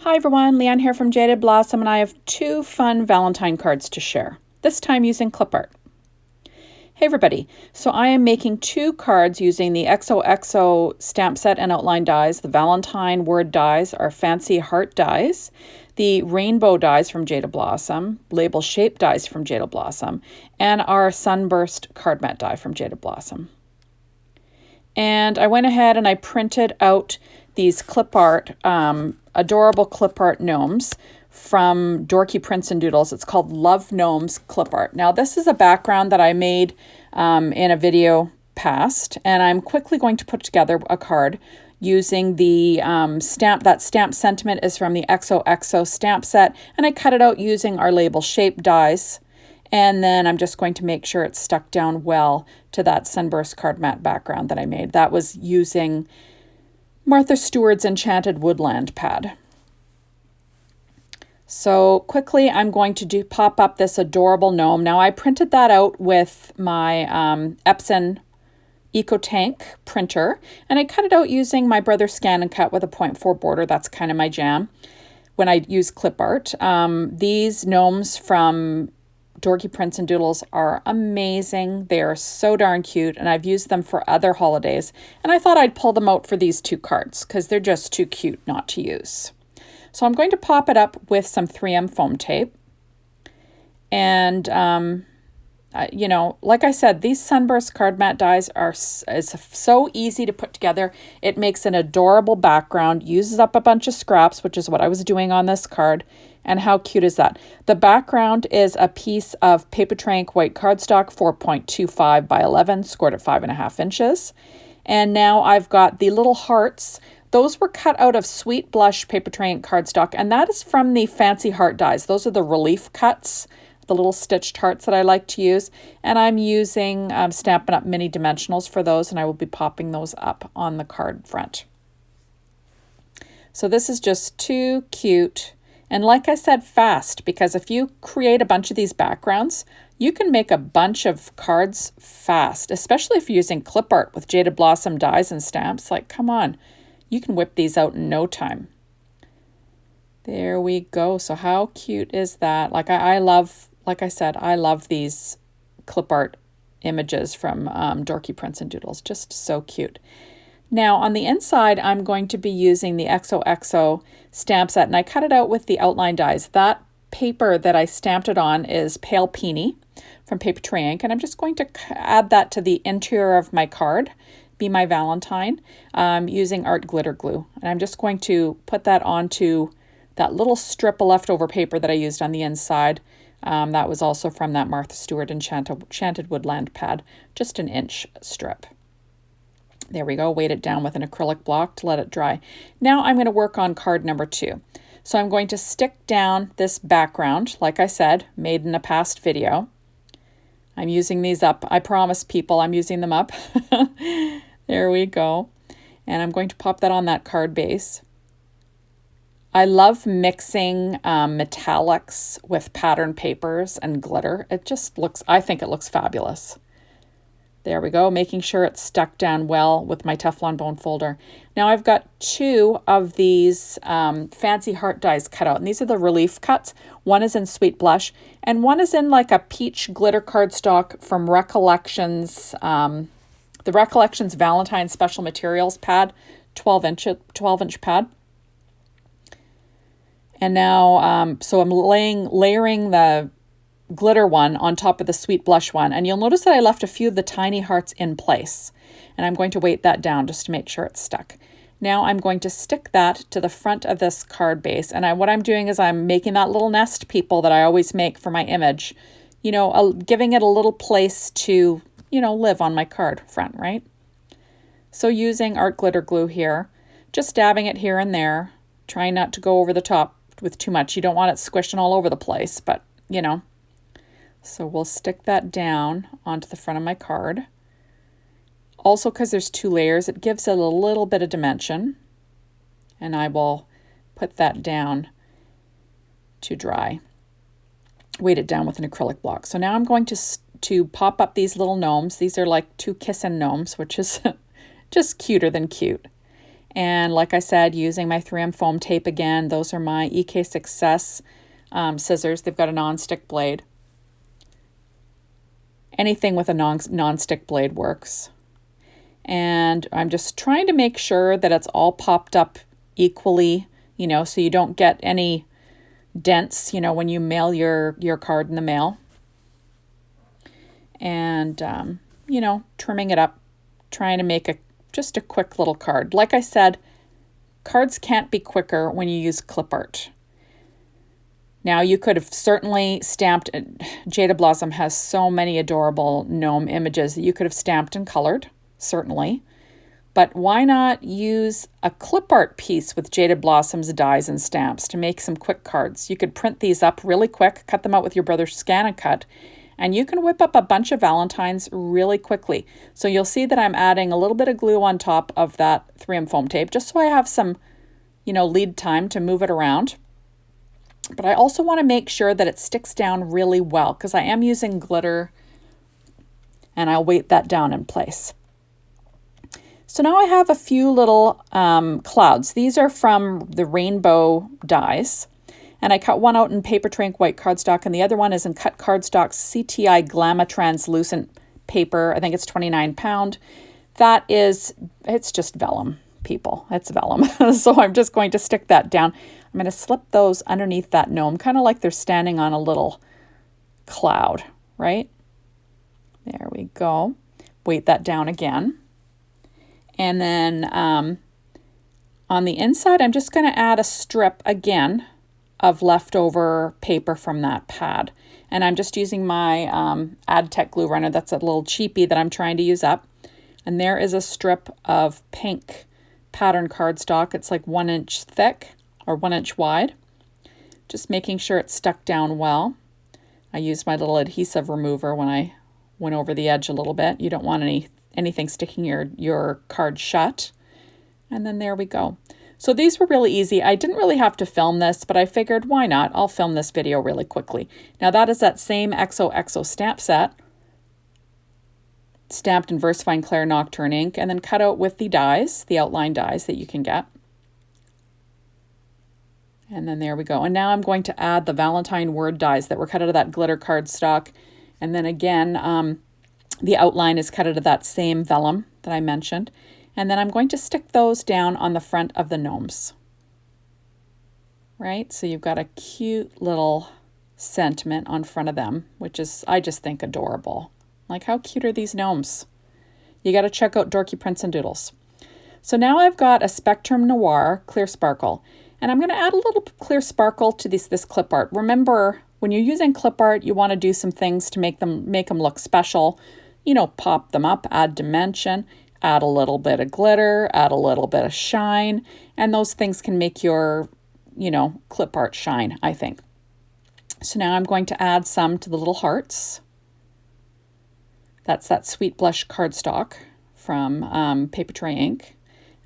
Hi everyone, Leanne here from Jaded Blossom, and I have two fun Valentine cards to share, this time using clip art. Hey everybody, so I am making two cards using the Xoxo stamp set and outline dies. The Valentine Word dies are fancy heart dies, the rainbow dies from Jaded Blossom, label shape dies from Jaded Blossom, and our Sunburst card mat die from Jaded Blossom. And I went ahead and I printed out these clip art, adorable clip art gnomes from Dorky Prints and Doodles. It's called Love Gnomes Clipart. Now this is a background that I made in a video past, and I'm quickly going to put together a card using the stamp. That stamp sentiment is from the Xoxo stamp set, and I cut it out using our label shape dies. And then I'm just going to make sure it's stuck down well to that Sunburst card mat background that I made. That was using Martha Stewart's Enchanted Woodland pad. So quickly I'm going to pop up this adorable gnome. Now I printed that out with my Epson EcoTank printer, and I cut it out using my Brother Scan and Cut with a 0.4 border. That's kind of my jam when I use clip art. These gnomes from Dorky Prints and Doodles are amazing. They are so darn cute, and I've used them for other holidays. And I thought I'd pull them out for these two cards because they're just too cute not to use. So I'm going to pop it up with some 3M foam tape. And, you know, like I said, these Sunburst card mat dies is so easy to put together. It makes an adorable background, uses up a bunch of scraps, which is what I was doing on this card. And how cute is that? The background is a piece of Papertronic white cardstock, 4.25 by 11, scored at 5.5 inches. And now I've got the little hearts. Those were cut out of Sweet Blush Papertronic cardstock, and that is from the Fancy Heart dies. Those are the relief cuts, the little stitched hearts that I like to use. And I'm using Stampin' Up! Mini Dimensionals for those, and I will be popping those up on the card front. So this is just too cute. And like I said, fast, because if you create a bunch of these backgrounds, you can make a bunch of cards fast, especially if you're using clip art with Jaded Blossom dies and stamps. Like, come on, you can whip these out in no time. There we go. So how cute is that? Like I love, like I said, I love these clip art images from Dorky Prints and Doodles. Just so cute. Now on the inside, I'm going to be using the Xoxo stamp set, and I cut it out with the outline dies. That paper that I stamped it on is Pale Peony from Papertronic, and I'm just going to add that to the interior of my card, Be My Valentine, using art glitter glue. And I'm just going to put that onto that little strip of leftover paper that I used on the inside. That was also from that Martha Stewart Enchanted Woodland pad, just an inch strip. There we go, weight it down with an acrylic block to let it dry. Now I'm going to work on card number 2. So I'm going to stick down this background, like I said, made in a past video. I'm using these up. I promise people I'm using them up. There we go. And I'm going to pop that on that card base. I love mixing metallics with pattern papers and glitter. It just looks, I think it looks fabulous. There we go, making sure it's stuck down well with my Teflon bone folder. Now I've got 2 of these fancy heart dies cut out, and these are the relief cuts. One is in Sweet Blush, and one is in like a peach glitter cardstock from Recollections, the Recollections Valentine Special Materials pad, 12-inch pad. And now, so I'm layering the glitter one on top of the Sweet Blush one, and you'll notice that I left a few of the tiny hearts in place, and I'm going to weight that down just to make sure it's stuck. Now I'm going to stick that to the front of this card base, and what I'm doing is I'm making that little nest people that I always make for my image, you know, giving it a little place to, you know, live on my card front, right? So using art glitter glue here, just dabbing it here and there, trying not to go over the top with too much. You don't want it squishing all over the place, but you know. So we'll stick that down onto the front of my card. Also, because there's 2 layers, it gives it a little bit of dimension. And I will put that down to dry. Weight it down with an acrylic block. So now I'm going to pop up these little gnomes. These are like 2 kissin' gnomes, which is just cuter than cute. And like I said, using my 3M foam tape again. Those are my EK Success scissors. They've got a non-stick blade. Anything with a non-stick blade works. And I'm just trying to make sure that it's all popped up equally, you know, so you don't get any dents, you know, when you mail your card in the mail. And, you know, trimming it up, trying to make just a quick little card. Like I said, cards can't be quicker when you use clip art. Now, you could have certainly stamped, Jaded Blossom has so many adorable gnome images that you could have stamped and colored, certainly. But why not use a clip art piece with Jaded Blossom's dies and stamps to make some quick cards? You could print these up really quick, cut them out with your brother's Scan and Cut, and you can whip up a bunch of Valentines really quickly. So you'll see that I'm adding a little bit of glue on top of that 3M foam tape, just so I have some, you know, lead time to move it around. But I also want to make sure that it sticks down really well, because I am using glitter, and I'll weight that down in place. So now I have a few little clouds. These are from the rainbow dies. And I cut one out in Paper Trink white cardstock, and the other one is in Cut Cardstock CTI Glamma translucent paper. I think it's 29 pound. That is, it's just vellum, people. It's vellum. So I'm just going to stick that down. I'm going to slip those underneath that gnome, kind of like they're standing on a little cloud, right? There we go. Weight that down again. And then on the inside, I'm just going to add a strip again of leftover paper from that pad. And I'm just using my AdTech glue runner. That's a little cheapie that I'm trying to use up. And there is a strip of pink pattern cardstock. It's like 1 inch thick or 1 inch wide. Just making sure it's stuck down well. I used my little adhesive remover when I went over the edge a little bit. You don't want anything sticking your card shut. And then there we go. So these were really easy. I didn't really have to film this, but I figured, why not? I'll film this video really quickly. Now that is that same Xoxo stamp set, stamped in VersaFine Clair Nocturne ink, and then cut out with the dies, the outline dies that you can get. And then there we go. And now I'm going to add the Valentine Word dies that were cut out of that glitter cardstock. And then again, the outline is cut out of that same vellum that I mentioned. And then I'm going to stick those down on the front of the gnomes. Right? So you've got a cute little sentiment on front of them, which is, I just think, adorable. Like, how cute are these gnomes? You got to check out Dorky Prints and Doodles. So now I've got a Spectrum Noir Clear Sparkle. And I'm going to add a little clear sparkle to this clip art. Remember, when you're using clip art, you want to do some things to make them look special. You know, pop them up, add dimension, add a little bit of glitter, add a little bit of shine, and those things can make your, you know, clip art shine, I think. So now I'm going to add some to the little hearts. That's that Sweet Blush cardstock from Paper Tray ink.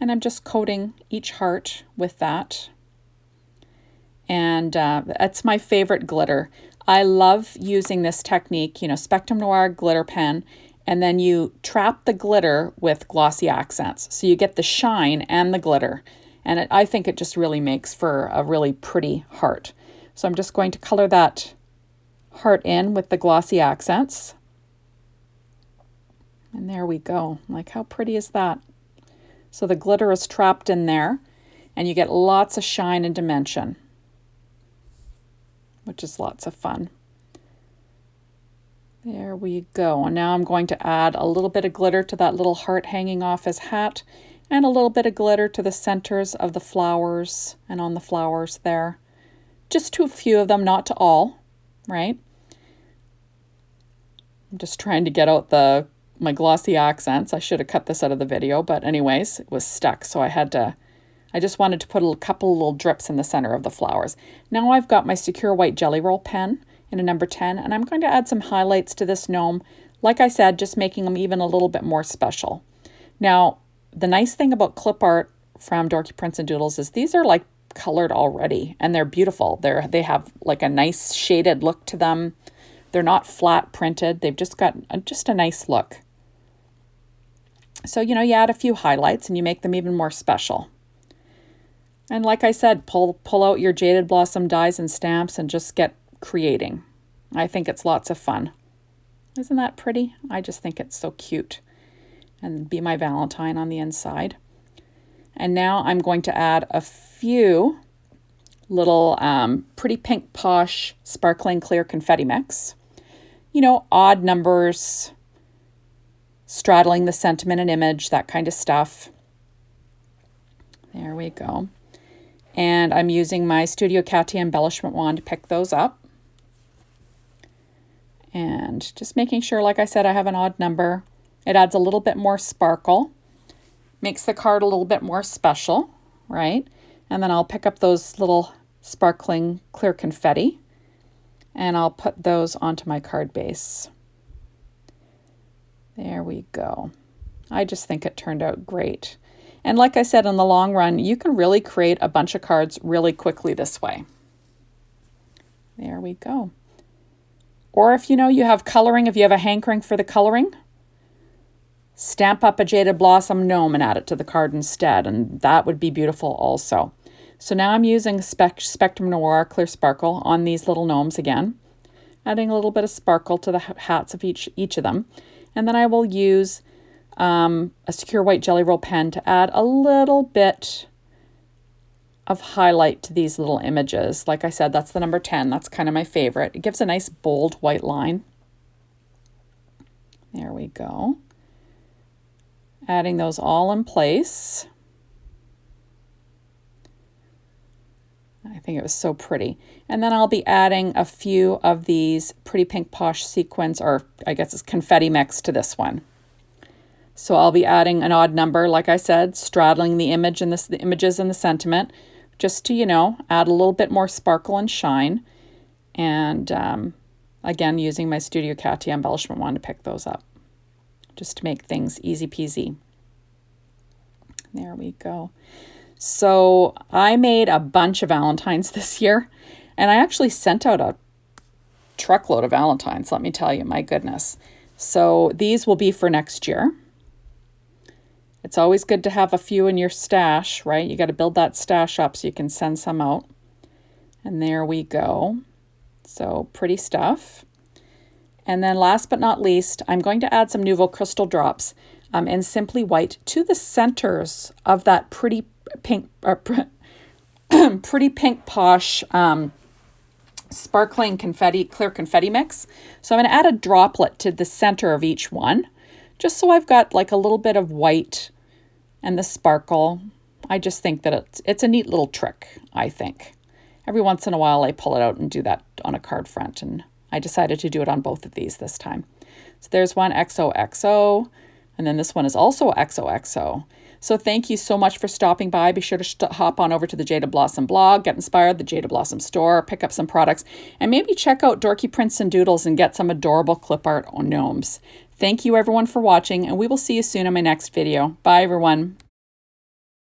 And I'm just coating each heart with that. And that's my favorite glitter. I love using this technique, you know, Spectrum Noir glitter pen, and then you trap the glitter with glossy accents. So you get the shine and the glitter. And I think it just really makes for a really pretty heart. So I'm just going to color that heart in with the glossy accents. And there we go. Like, how pretty is that? So the glitter is trapped in there, and you get lots of shine and dimension, which is lots of fun. There we go. And now I'm going to add a little bit of glitter to that little heart hanging off his hat, and a little bit of glitter to the centers of the flowers and on the flowers there. Just to a few of them, not to all, right? I'm just trying to get out my glossy accents. I should have cut this out of the video, but anyways, it was stuck, so I just wanted to put a couple little drips in the center of the flowers. Now I've got my Secure White Jelly Roll pen in a number 10, and I'm going to add some highlights to this gnome. Like I said, just making them even a little bit more special. Now, the nice thing about clip art from Dorky Prints and Doodles is these are like colored already, and they're beautiful. They have like a nice shaded look to them. They're not flat printed. They've just got just a nice look. So, you know, you add a few highlights and you make them even more special. And like I said, pull out your Jaded Blossom dies and stamps and just get creating. I think it's lots of fun. Isn't that pretty? I just think it's so cute. And be my Valentine on the inside. And now I'm going to add a few little Pretty Pink Posh Sparkling Clear Confetti Mix. You know, odd numbers, straddling the sentiment and image, that kind of stuff. There we go. And I'm using my Studio Katia embellishment wand to pick those up. And just making sure, like I said, I have an odd number. It adds a little bit more sparkle. Makes the card a little bit more special, right? And then I'll pick up those little sparkling clear confetti and I'll put those onto my card base. There we go. I just think it turned out great. And like I said, in the long run, you can really create a bunch of cards really quickly this way. There we go. Or if you know you have coloring, if you have a hankering for the coloring, stamp up a Jaded Blossom gnome and add it to the card instead, and that would be beautiful also. So now I'm using Spectrum Noir Clear Sparkle on these little gnomes again, adding a little bit of sparkle to the hats of each of them. And then I will use a Secure White Jelly Roll pen to add a little bit of highlight to these little images. Like I said, that's the number 10. That's kind of my favorite. It gives a nice bold white line. There we go. Adding those all in place. I think it was so pretty. And then I'll be adding a few of these Pretty Pink Posh sequins, or I guess it's confetti mix, to this one. So I'll be adding an odd number, like I said, straddling the image and the images and the sentiment, just to, you know, add a little bit more sparkle and shine. And again, using my Studio Katia embellishment wand to pick those up, just to make things easy peasy. There we go. So I made a bunch of Valentines this year, and I actually sent out a truckload of Valentines, let me tell you, my goodness. So these will be for next year. It's always good to have a few in your stash, right? You got to build that stash up so you can send some out. And there we go. So pretty stuff. And then last but not least, I'm going to add some Nouveau Crystal drops in Simply White to the centers of that Pretty Pink Posh sparkling confetti, clear confetti mix. So I'm going to add a droplet to the center of each one, just so I've got like a little bit of white and the sparkle. I just think that it's a neat little trick, I think. Every once in a while I pull it out and do that on a card front, and I decided to do it on both of these this time. So there's one XOXO, and then this one is also XOXO. So thank you so much for stopping by. Be sure to hop on over to the Jaded Blossom blog, get inspired, the Jaded Blossom store, pick up some products, and maybe check out Dorky Prints and Doodles and get some adorable clip art on gnomes. Thank you everyone for watching, and we will see you soon in my next video. Bye everyone.